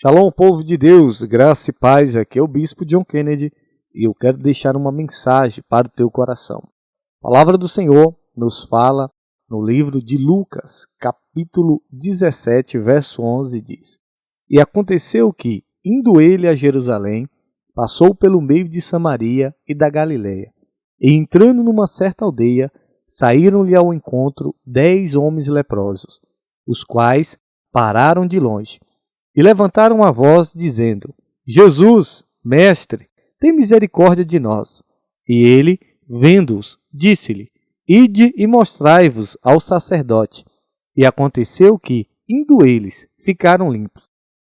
Shalom, povo de Deus, graça e paz. Aqui é o Bispo John Kennedy e eu quero deixar uma mensagem para o teu coração. A palavra do Senhor nos fala no livro de Lucas, capítulo 17, verso 11, diz: E aconteceu que, indo ele a Jerusalém, passou pelo meio de Samaria e da Galiléia, e entrando numa certa aldeia, saíram-lhe ao encontro 10 homens leprosos, os quais pararam de longe e levantaram a voz, dizendo: Jesus, mestre, tem misericórdia de nós. E ele, vendo-os, disse-lhe: Ide e mostrai-vos ao sacerdote. E aconteceu que, indo eles, ficaram limpos.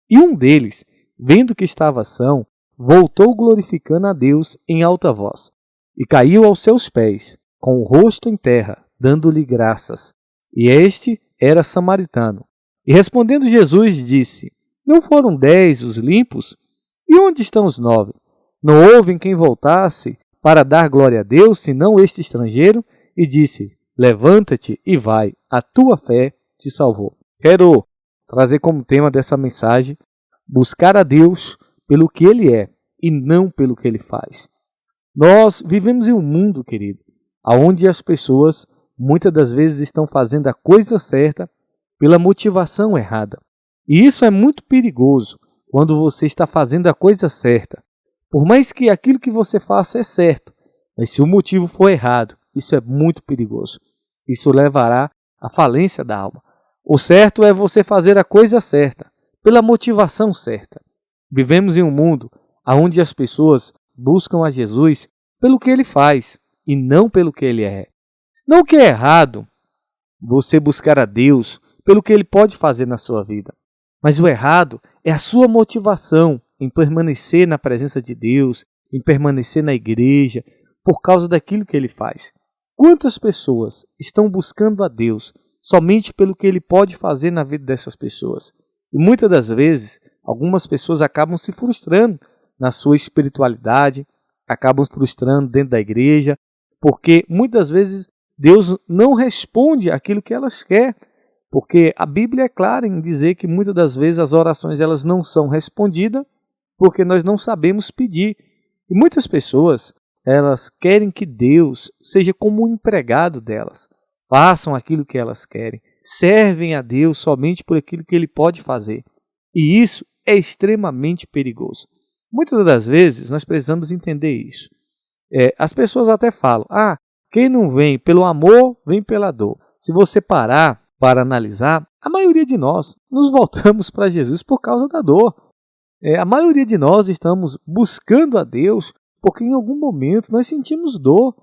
E um deles, vendo que estava são, voltou glorificando a Deus em alta voz, e caiu aos seus pés, com o rosto em terra, dando-lhe graças. E este era samaritano. E respondendo Jesus, disse: Não foram 10 os limpos? E onde estão os 9? Não houve quem voltasse para dar glória a Deus, senão este estrangeiro? E disse: Levanta-te e vai, a tua fé te salvou. Quero trazer como tema dessa mensagem: buscar a Deus pelo que Ele é e não pelo que Ele faz. Nós vivemos em um mundo, querido, onde as pessoas muitas das vezes estão fazendo a coisa certa pela motivação errada. E isso é muito perigoso quando você está fazendo a coisa certa. Por mais que aquilo que você faça é certo, mas se o motivo for errado, isso é muito perigoso. Isso levará à falência da alma. O certo é você fazer a coisa certa, pela motivação certa. Vivemos em um mundo onde as pessoas buscam a Jesus pelo que Ele faz e não pelo que Ele é. Não que é errado você buscar a Deus pelo que Ele pode fazer na sua vida. Mas o errado é a sua motivação em permanecer na presença de Deus, em permanecer na igreja, por causa daquilo que Ele faz. Quantas pessoas estão buscando a Deus somente pelo que Ele pode fazer na vida dessas pessoas? E muitas das vezes, algumas pessoas acabam se frustrando na sua espiritualidade, acabam se frustrando dentro da igreja, porque muitas vezes Deus não responde aquilo que elas querem. Porque a Bíblia é clara em dizer que muitas das vezes as orações elas não são respondidas porque nós não sabemos pedir. E muitas pessoas elas querem que Deus seja como um empregado delas. Façam aquilo que elas querem. Servem a Deus somente por aquilo que Ele pode fazer. E isso é extremamente perigoso. Muitas das vezes nós precisamos entender isso. As pessoas até falam: quem não vem pelo amor, vem pela dor. Se você parar para analisar, a maioria de nós nos voltamos para Jesus por causa da dor. A maioria de nós estamos buscando a Deus porque em algum momento nós sentimos dor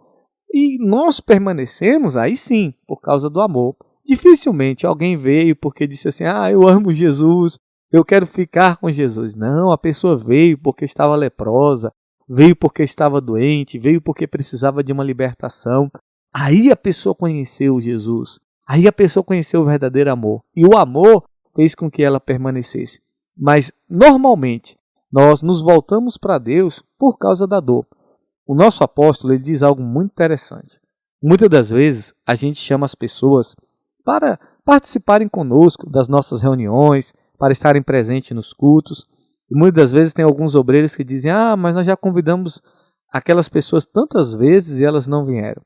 e nós permanecemos aí sim por causa do amor. Dificilmente alguém veio porque disse assim: eu amo Jesus, eu quero ficar com Jesus. Não, a pessoa veio porque estava leprosa, veio porque estava doente, veio porque precisava de uma libertação. Aí a pessoa conheceu Jesus. Aí a pessoa conheceu o verdadeiro amor. E o amor fez com que ela permanecesse. Mas, normalmente, nós nos voltamos para Deus por causa da dor. O nosso apóstolo ele diz algo muito interessante. Muitas das vezes, a gente chama as pessoas para participarem conosco das nossas reuniões, para estarem presentes nos cultos. E muitas das vezes tem alguns obreiros que dizem: mas nós já convidamos aquelas pessoas tantas vezes e elas não vieram.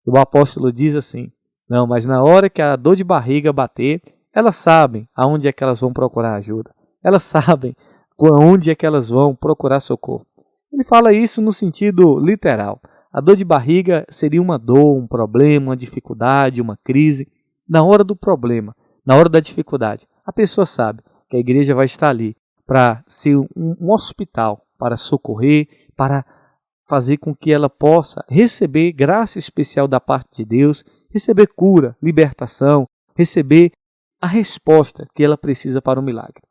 E o apóstolo diz assim: não, mas na hora que a dor de barriga bater, elas sabem aonde é que elas vão procurar ajuda. Elas sabem onde é que elas vão procurar socorro. Ele fala isso no sentido literal. A dor de barriga seria uma dor, um problema, uma dificuldade, uma crise. Na hora do problema, na hora da dificuldade, a pessoa sabe que a igreja vai estar ali para ser um hospital, para socorrer, para fazer com que ela possa receber graça especial da parte de Deus, receber cura, libertação, receber a resposta que ela precisa para o milagre.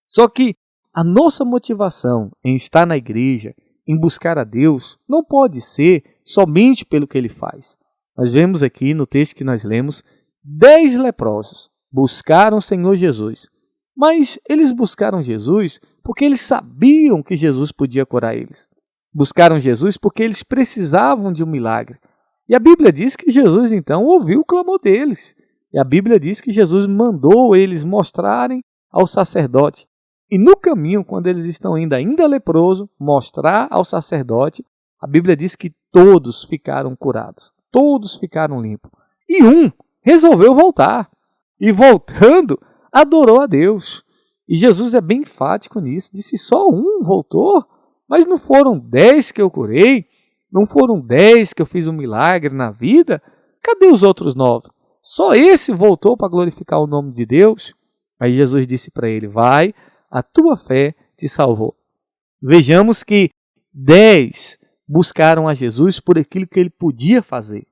Só que a nossa motivação em estar na igreja, em buscar a Deus, não pode ser somente pelo que Ele faz. Nós vemos aqui no texto que nós lemos, 10 leprosos buscaram o Senhor Jesus. Mas eles buscaram Jesus porque eles sabiam que Jesus podia curar eles. Buscaram Jesus porque eles precisavam de um milagre. E a Bíblia diz que Jesus, então, ouviu o clamor deles. E a Bíblia diz que Jesus mandou eles mostrarem ao sacerdote. E no caminho, quando eles estão indo ainda leproso, mostrar ao sacerdote, a Bíblia diz que todos ficaram curados, todos ficaram limpos. E um resolveu voltar. E voltando, adorou a Deus. E Jesus é bem enfático nisso, disse só um voltou, mas não foram 10 que eu curei, não foram 10 que eu fiz um milagre na vida, cadê os outros 9? Só esse voltou para glorificar o nome de Deus? Aí Jesus disse para ele, vai, a tua fé te salvou. Vejamos que 10 buscaram a Jesus por aquilo que ele podia fazer.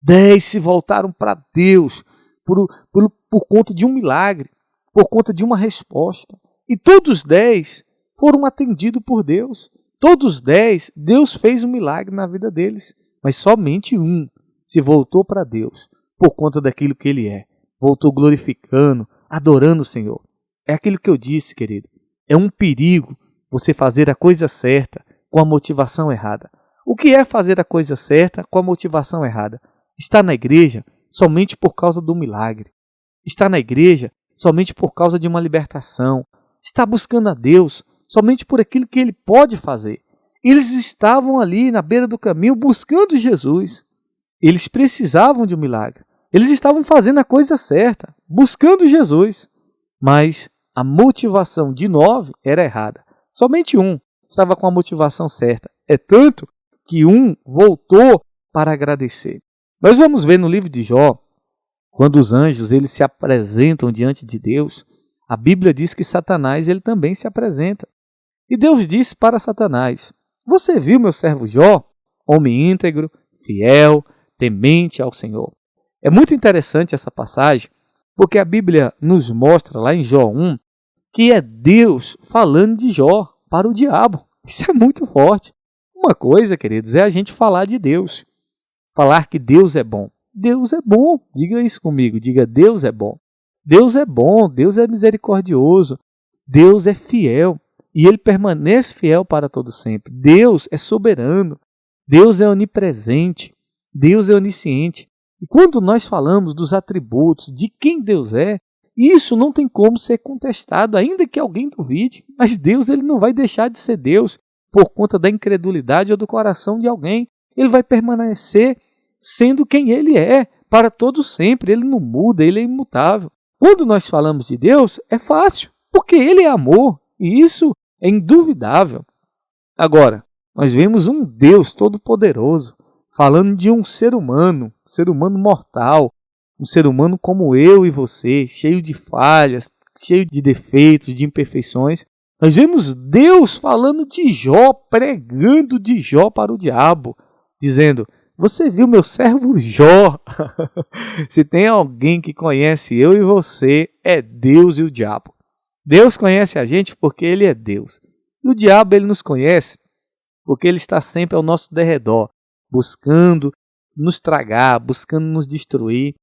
10 se voltaram para Deus por conta de um milagre, por conta de uma resposta. E todos os 10 foram atendidos por Deus. Todos os 10, Deus fez um milagre na vida deles. Mas somente um se voltou para Deus por conta daquilo que ele é. Voltou glorificando, adorando o Senhor. É aquilo que eu disse, querido. É um perigo você fazer a coisa certa com a motivação errada. O que é fazer a coisa certa com a motivação errada? Estar na igreja somente por causa do milagre. Estar na igreja somente por causa de uma libertação. Estar buscando a Deus somente por aquilo que Ele pode fazer. Eles estavam ali na beira do caminho buscando Jesus. Eles precisavam de um milagre. Eles estavam fazendo a coisa certa, buscando Jesus. Mas a motivação de 9 era errada. Somente um estava com a motivação certa. É tanto que um voltou para agradecer. Nós vamos ver no livro de Jó, quando os anjos eles se apresentam diante de Deus, a Bíblia diz que Satanás ele também se apresenta. E Deus disse para Satanás, você viu meu servo Jó, homem íntegro, fiel, temente ao Senhor. É muito interessante essa passagem, porque a Bíblia nos mostra lá em Jó 1, que é Deus falando de Jó para o diabo. Isso é muito forte. Uma coisa, queridos, é a gente falar de Deus. Falar que Deus é bom. Deus é bom. Diga isso comigo. Diga, Deus é bom. Deus é bom. Deus é misericordioso. Deus é fiel. E Ele permanece fiel para todo sempre. Deus é soberano. Deus é onipresente. Deus é onisciente. E quando nós falamos dos atributos de quem Deus é, isso não tem como ser contestado, ainda que alguém duvide. Mas Deus ele não vai deixar de ser Deus por conta da incredulidade ou do coração de alguém. Ele vai permanecer sendo quem Ele é para todo sempre. Ele não muda, Ele é imutável. Quando nós falamos de Deus, é fácil, porque Ele é amor. E isso é induvidável. Agora, nós vemos um Deus todo-poderoso falando de um ser humano mortal, um ser humano como eu e você, cheio de falhas, cheio de defeitos, de imperfeições. Nós vemos Deus falando de Jó, pregando de Jó para o diabo, dizendo, você viu meu servo Jó? Se tem alguém que conhece eu e você, é Deus e o diabo. Deus conhece a gente porque Ele é Deus. E o diabo ele nos conhece porque ele está sempre ao nosso derredor, buscando nos tragar, buscando nos destruir,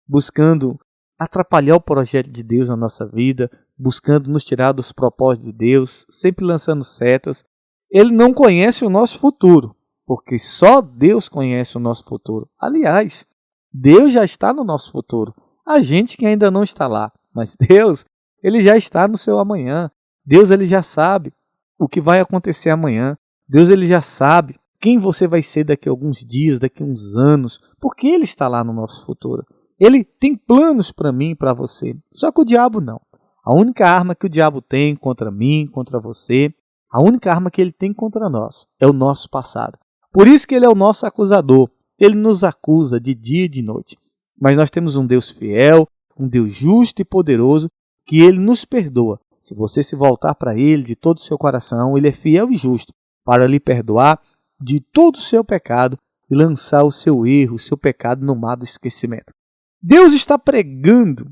buscando atrapalhar o projeto de Deus na nossa vida, buscando nos tirar dos propósitos de Deus, sempre lançando setas. Ele não conhece o nosso futuro, porque só Deus conhece o nosso futuro. Aliás, Deus já está no nosso futuro. A gente que ainda não está lá, mas Deus, Ele já está no seu amanhã. Deus, Ele já sabe o que vai acontecer amanhã. Deus, Ele já sabe quem você vai ser daqui a alguns dias, daqui a uns anos, porque Ele está lá no nosso futuro. Ele tem planos para mim e para você. Só que o diabo não. A única arma que o diabo tem contra mim, contra você, a única arma que ele tem contra nós é o nosso passado. Por isso que ele é o nosso acusador. Ele nos acusa de dia e de noite. Mas nós temos um Deus fiel, um Deus justo e poderoso, que Ele nos perdoa. Se você se voltar para Ele de todo o seu coração, Ele é fiel e justo para lhe perdoar de todo o seu pecado e lançar o seu erro, o seu pecado no mar do esquecimento. Deus está pregando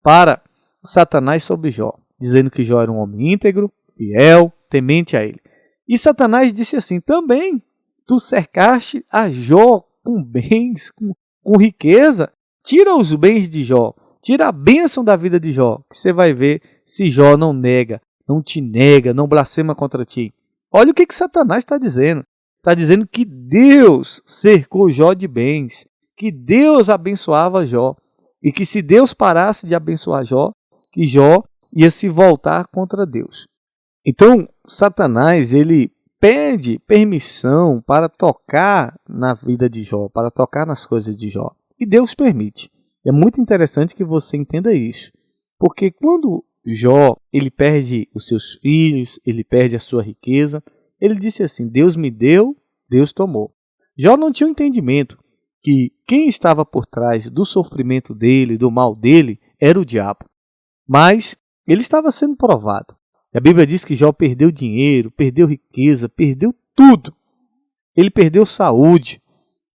para Satanás sobre Jó, dizendo que Jó era um homem íntegro, fiel, temente a Ele. E Satanás disse assim, também tu cercaste a Jó com bens, com riqueza, tira os bens de Jó, tira a bênção da vida de Jó, que você vai ver se Jó não nega, não te nega, não blasfema contra ti. Olha o que Satanás está dizendo. Está dizendo que Deus cercou Jó de bens, que Deus abençoava Jó, e que se Deus parasse de abençoar Jó, que Jó ia se voltar contra Deus. Então, Satanás, ele pede permissão para tocar na vida de Jó, para tocar nas coisas de Jó. E Deus permite. É muito interessante que você entenda isso. Porque quando Jó, ele perde os seus filhos, ele perde a sua riqueza, ele disse assim, Deus me deu, Deus tomou. Jó não tinha um entendimento que quem estava por trás do sofrimento dele, do mal dele, era o diabo. Mas ele estava sendo provado. A Bíblia diz que Jó perdeu dinheiro, perdeu riqueza, perdeu tudo. Ele perdeu saúde,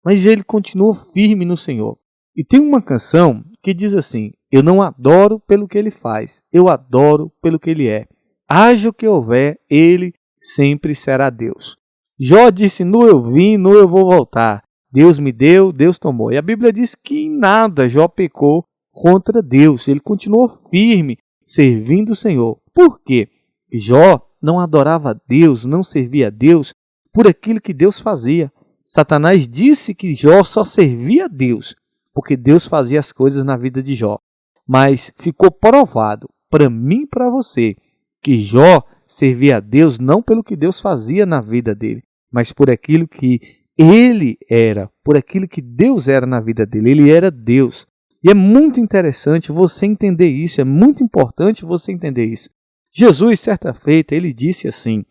mas ele continuou firme no Senhor. E tem uma canção que diz assim, eu não adoro pelo que ele faz, eu adoro pelo que ele é. Haja o que houver, ele sempre será Deus. Jó disse, nu eu vim, nu eu vou voltar. Deus me deu, Deus tomou. E a Bíblia diz que em nada Jó pecou contra Deus. Ele continuou firme, servindo o Senhor. Por quê? Jó não adorava a Deus, não servia a Deus por aquilo que Deus fazia. Satanás disse que Jó só servia a Deus porque Deus fazia as coisas na vida de Jó. Mas ficou provado, para mim e para você, que Jó servia a Deus não pelo que Deus fazia na vida dele, mas por aquilo que ele era, por aquilo que Deus era na vida dele. Ele era Deus. E é muito interessante você entender isso, é muito importante você entender isso. Jesus, certa feita, ele disse assim,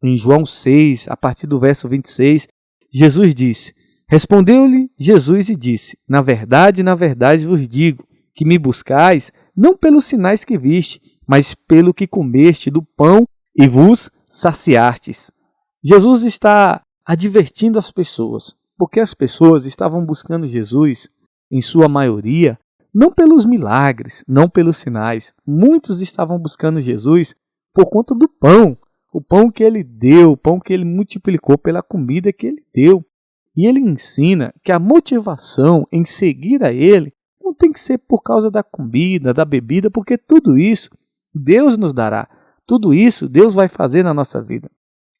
em João 6, a partir do verso 26, Jesus disse, respondeu-lhe Jesus e disse, na verdade vos digo, que me buscais, não pelos sinais que viste, mas pelo que comeste do pão e vos saciastes. Jesus está advertindo as pessoas, porque as pessoas estavam buscando Jesus, em sua maioria, não pelos milagres, não pelos sinais. Muitos estavam buscando Jesus por conta do pão, o pão que ele deu, o pão que ele multiplicou pela comida que ele deu. E ele ensina que a motivação em seguir a ele não tem que ser por causa da comida, da bebida, porque tudo isso Deus nos dará. Tudo isso Deus vai fazer na nossa vida.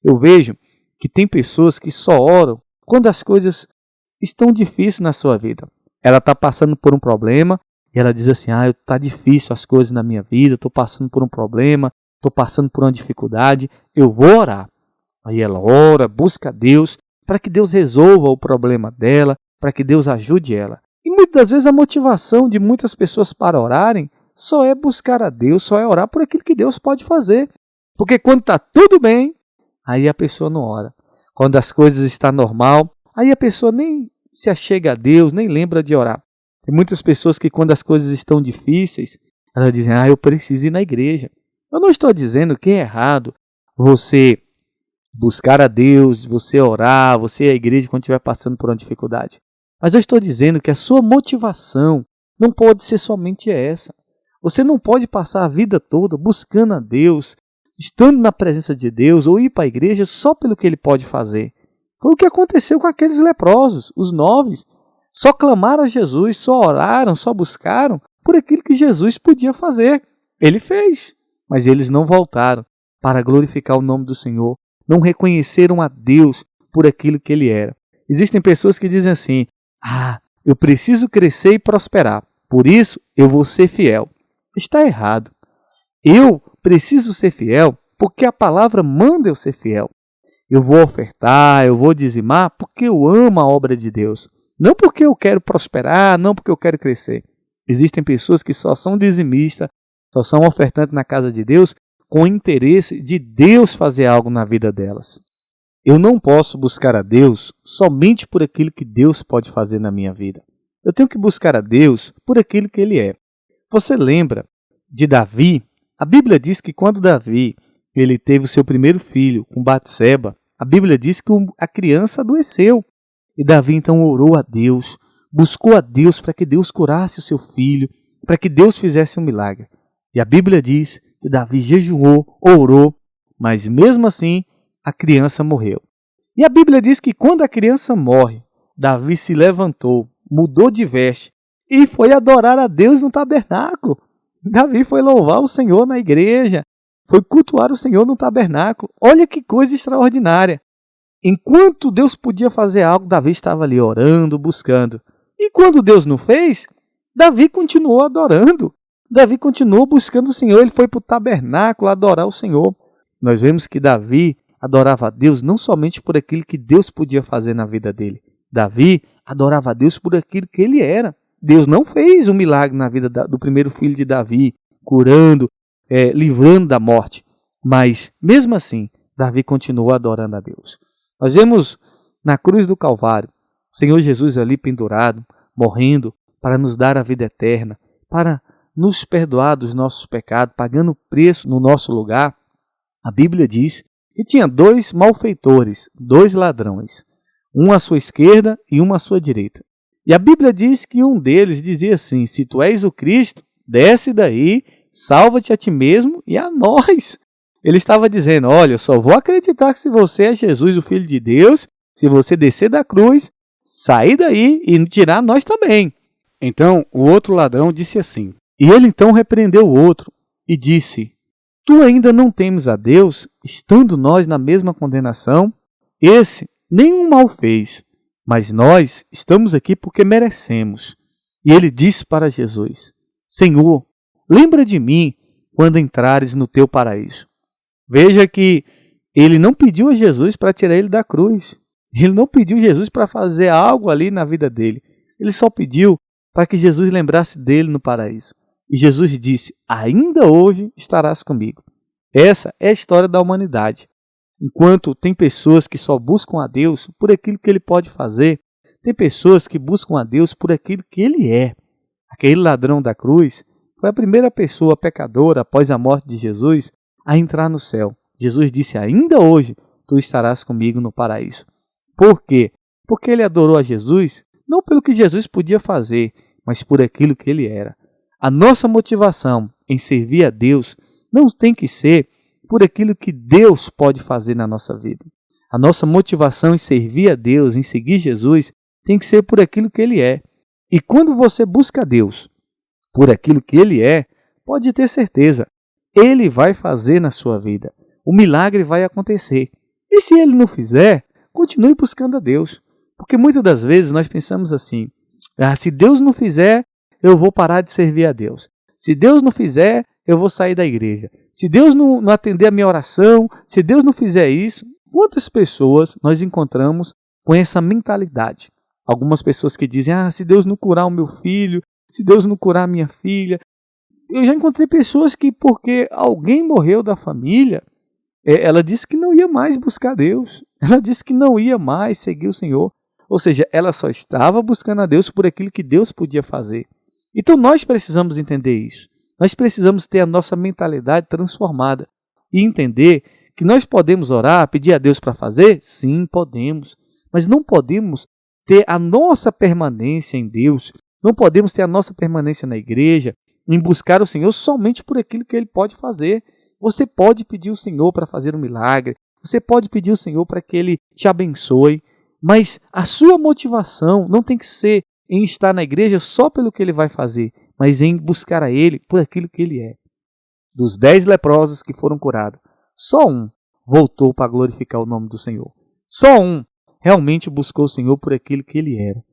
Eu vejo que tem pessoas que só oram quando as coisas estão difíceis na sua vida. Ela está passando por um problema e ela diz assim, está difícil as coisas na minha vida, estou passando por um problema, estou passando por uma dificuldade, eu vou orar. Aí ela ora, busca a Deus para que Deus resolva o problema dela, para que Deus ajude ela. E muitas vezes a motivação de muitas pessoas para orarem só é buscar a Deus, só é orar por aquilo que Deus pode fazer. Porque quando está tudo bem, aí a pessoa não ora. Quando as coisas estão normal, aí a pessoa nem se achega a Deus, nem lembra de orar. Tem muitas pessoas que quando as coisas estão difíceis, elas dizem, eu preciso ir na igreja. Eu não estou dizendo que é errado você buscar a Deus, você orar, você ir à igreja quando estiver passando por uma dificuldade. Mas eu estou dizendo que a sua motivação não pode ser somente essa. Você não pode passar a vida toda buscando a Deus, estando na presença de Deus ou ir para a igreja só pelo que ele pode fazer. Foi o que aconteceu com aqueles leprosos, os 9. Só clamaram a Jesus, só oraram, só buscaram por aquilo que Jesus podia fazer. Ele fez, mas eles não voltaram para glorificar o nome do Senhor, não reconheceram a Deus por aquilo que ele era. Existem pessoas que dizem assim, eu preciso crescer e prosperar, por isso eu vou ser fiel. Está errado. Eu preciso ser fiel porque a palavra manda eu ser fiel. Eu vou ofertar, eu vou dizimar porque eu amo a obra de Deus. Não porque eu quero prosperar, não porque eu quero crescer. Existem pessoas que só são dizimistas, só são ofertantes na casa de Deus com o interesse de Deus fazer algo na vida delas. Eu não posso buscar a Deus somente por aquilo que Deus pode fazer na minha vida. Eu tenho que buscar a Deus por aquilo que Ele é. Você lembra de Davi? A Bíblia diz que quando Davi ele teve o seu primeiro filho com Batseba, a Bíblia diz que a criança adoeceu. E Davi então orou a Deus, buscou a Deus para que Deus curasse o seu filho, para que Deus fizesse um milagre. E a Bíblia diz que Davi jejuou, orou, mas mesmo assim a criança morreu. E a Bíblia diz que quando a criança morre, Davi se levantou, mudou de veste e foi adorar a Deus no tabernáculo. Davi foi louvar o Senhor na igreja, foi cultuar o Senhor no tabernáculo. Olha que coisa extraordinária. Enquanto Deus podia fazer algo, Davi estava ali orando, buscando. E quando Deus não fez, Davi continuou adorando. Davi continuou buscando o Senhor. Ele foi para o tabernáculo adorar o Senhor. nós vemos que Davi adorava a Deus não somente por aquilo que Deus podia fazer na vida dele. Davi adorava a Deus por aquilo que ele era. Deus não fez um milagre na vida do primeiro filho de Davi, curando, livrando da morte. Mas, mesmo assim, Davi continuou adorando a Deus. Nós vemos na cruz do Calvário, o Senhor Jesus ali pendurado, morrendo para nos dar a vida eterna, para nos perdoar dos nossos pecados, pagando preço no nosso lugar. A Bíblia diz que tinha 2 malfeitores, 2 ladrões, um à sua esquerda e um à sua direita. E a Bíblia diz que um deles dizia assim: se tu és o Cristo, desce daí, salva-te a ti mesmo e a nós. Ele estava dizendo: olha, eu só vou acreditar que se você é Jesus, o Filho de Deus, se você descer da cruz, sair daí e tirar nós também. Então o outro ladrão disse assim, e ele então repreendeu o outro e disse: tu ainda não temes a Deus, estando nós na mesma condenação? Esse nenhum mal fez, mas nós estamos aqui porque merecemos. E ele disse para Jesus: Senhor, lembra de mim quando entrares no teu paraíso. Veja que ele não pediu a Jesus para tirar ele da cruz. Ele não pediu a Jesus para fazer algo ali na vida dele. Ele só pediu para que Jesus lembrasse dele no paraíso. E Jesus disse: ainda hoje estarás comigo. Essa é a história da humanidade. Enquanto tem pessoas que só buscam a Deus por aquilo que ele pode fazer, tem pessoas que buscam a Deus por aquilo que ele é. Aquele ladrão da cruz foi a primeira pessoa pecadora após a morte de Jesus a entrar no céu. Jesus disse: ainda hoje tu estarás comigo no paraíso. Por quê? Porque ele adorou a Jesus não pelo que Jesus podia fazer, mas por aquilo que ele era. A nossa motivação em servir a Deus não tem que ser por aquilo que Deus pode fazer na nossa vida. A nossa motivação em servir a Deus, em seguir Jesus, tem que ser por aquilo que ele é. E quando você busca a Deus por aquilo que ele é, pode ter certeza, ele vai fazer na sua vida. O milagre vai acontecer. E se ele não fizer, continue buscando a Deus. Porque muitas das vezes nós pensamos assim: se Deus não fizer, eu vou parar de servir a Deus. Se Deus não fizer, eu vou sair da igreja. Se Deus não atender a minha oração, se Deus não fizer isso. Quantas pessoas nós encontramos com essa mentalidade? Algumas pessoas que dizem: se Deus não curar o meu filho, se Deus não curar a minha filha. Eu já encontrei pessoas que, porque alguém morreu da família, ela disse que não ia mais buscar Deus. Ela disse que não ia mais seguir o Senhor. Ou seja, ela só estava buscando a Deus por aquilo que Deus podia fazer. Então nós precisamos entender isso. Nós precisamos ter a nossa mentalidade transformada e entender que nós podemos orar, pedir a Deus para fazer? Sim, podemos. Mas não podemos ter a nossa permanência em Deus, não podemos ter a nossa permanência na igreja, em buscar o Senhor somente por aquilo que Ele pode fazer. Você pode pedir ao Senhor para fazer um milagre, você pode pedir ao Senhor para que Ele te abençoe, mas a sua motivação não tem que ser em estar na igreja só pelo que Ele vai fazer, mas em buscar a Ele por aquilo que Ele é. Dos 10 leprosos que foram curados, só um voltou para glorificar o nome do Senhor. Só um realmente buscou o Senhor por aquilo que Ele era.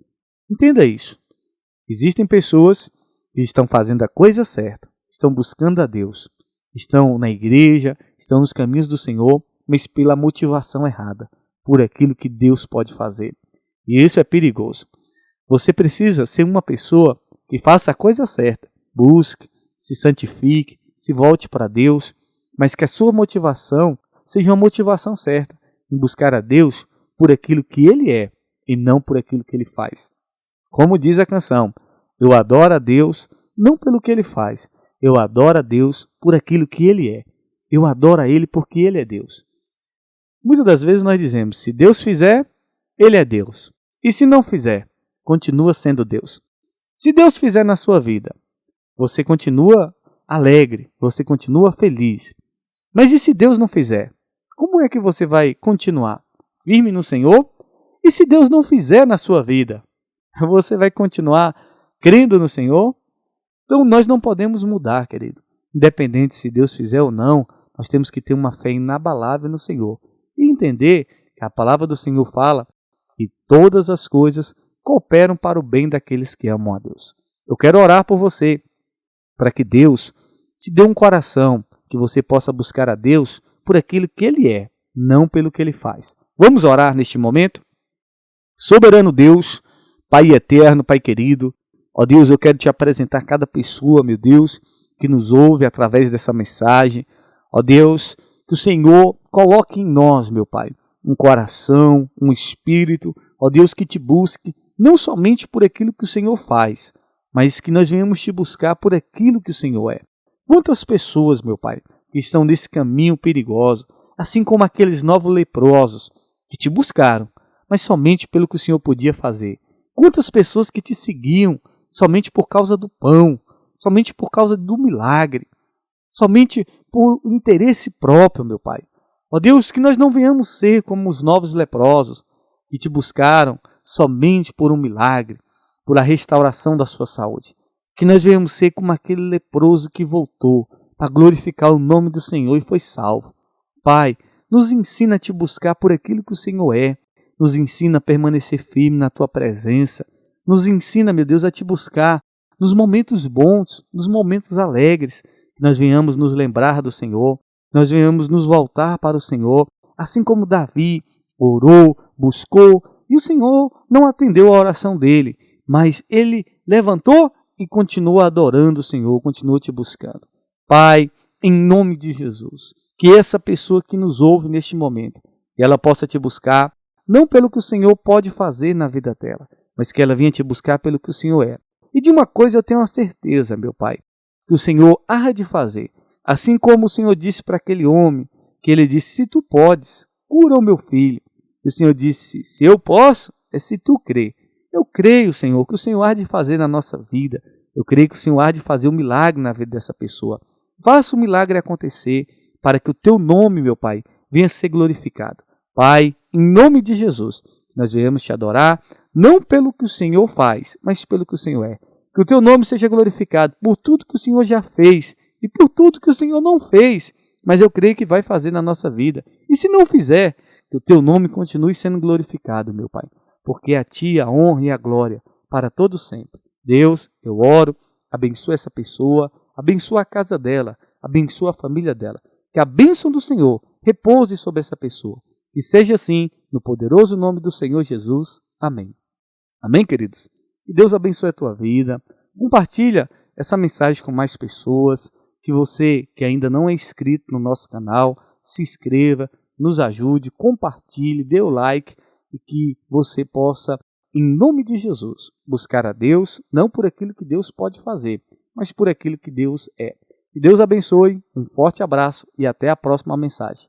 Entenda isso. Existem pessoas que estão fazendo a coisa certa, estão buscando a Deus, estão na igreja, estão nos caminhos do Senhor, mas pela motivação errada, por aquilo que Deus pode fazer. E isso é perigoso. Você precisa ser uma pessoa que faça a coisa certa, busque, se santifique, se volte para Deus, mas que a sua motivação seja uma motivação certa, em buscar a Deus por aquilo que Ele é e não por aquilo que Ele faz. Como diz a canção, eu adoro a Deus não pelo que Ele faz, eu adoro a Deus por aquilo que Ele é. Eu adoro a Ele porque Ele é Deus. Muitas das vezes nós dizemos, se Deus fizer, Ele é Deus. E se não fizer, continua sendo Deus. Se Deus fizer na sua vida, você continua alegre, você continua feliz. Mas e se Deus não fizer? Como é que você vai continuar firme no Senhor? E se Deus não fizer na sua vida? Você vai continuar crendo no Senhor? Então nós não podemos mudar, querido. Independente se Deus fizer ou não, nós temos que ter uma fé inabalável no Senhor. E entender que a palavra do Senhor fala que todas as coisas cooperam para o bem daqueles que amam a Deus. Eu quero orar por você, para que Deus te dê um coração, que você possa buscar a Deus por aquilo que Ele é, não pelo que Ele faz. Vamos orar neste momento? Soberano Deus, Pai eterno, Pai querido, ó Deus, eu quero te apresentar cada pessoa, meu Deus, que nos ouve através dessa mensagem. Ó Deus, que o Senhor coloque em nós, meu Pai, um coração, um espírito, ó Deus, que te busque, não somente por aquilo que o Senhor faz, mas que nós venhamos te buscar por aquilo que o Senhor é. Quantas pessoas, meu Pai, que estão nesse caminho perigoso, assim como aqueles 9 leprosos que te buscaram, mas somente pelo que o Senhor podia fazer. Quantas pessoas que te seguiam somente por causa do pão, somente por causa do milagre, somente por interesse próprio, meu Pai. Ó Deus, que nós não venhamos ser como os 9 leprosos que te buscaram somente por um milagre, por a restauração da sua saúde. Que nós venhamos ser como aquele leproso que voltou para glorificar o nome do Senhor e foi salvo. Pai, nos ensina a te buscar por aquilo que o Senhor é. Nos ensina a permanecer firme na tua presença. Nos ensina, meu Deus, a te buscar nos momentos bons, nos momentos alegres. Que nós venhamos nos lembrar do Senhor, nós venhamos nos voltar para o Senhor, assim como Davi orou, buscou, e o Senhor não atendeu a oração dele, mas ele levantou e continuou adorando o Senhor, continuou te buscando. Pai, em nome de Jesus, que essa pessoa que nos ouve neste momento, ela possa te buscar, não pelo que o Senhor pode fazer na vida dela, mas que ela venha te buscar pelo que o Senhor é. E de uma coisa eu tenho a certeza, meu Pai, que o Senhor há de fazer. Assim como o Senhor disse para aquele homem, que ele disse, se tu podes, cura o meu filho. E o Senhor disse, se eu posso, é se tu crê. Eu creio, Senhor, que o Senhor há de fazer na nossa vida. Eu creio que o Senhor há de fazer um milagre na vida dessa pessoa. Faça o milagre acontecer, para que o teu nome, meu Pai, venha ser glorificado. Pai, em nome de Jesus, nós venhamos te adorar, não pelo que o Senhor faz, mas pelo que o Senhor é. Que o teu nome seja glorificado por tudo que o Senhor já fez e por tudo que o Senhor não fez, mas eu creio que vai fazer na nossa vida. E se não fizer, que o teu nome continue sendo glorificado, meu Pai, porque a ti a honra e a glória para todos sempre. Deus, eu oro, abençoa essa pessoa, abençoa a casa dela, abençoa a família dela. Que a bênção do Senhor repouse sobre essa pessoa. Que seja assim, no poderoso nome do Senhor Jesus. Amém. Amém, queridos? Que Deus abençoe a tua vida. Compartilha essa mensagem com mais pessoas. Que você que ainda não é inscrito no nosso canal, se inscreva, nos ajude, compartilhe, dê o like e que você possa, em nome de Jesus, buscar a Deus, não por aquilo que Deus pode fazer, mas por aquilo que Deus é. Que Deus abençoe, um forte abraço e até a próxima mensagem.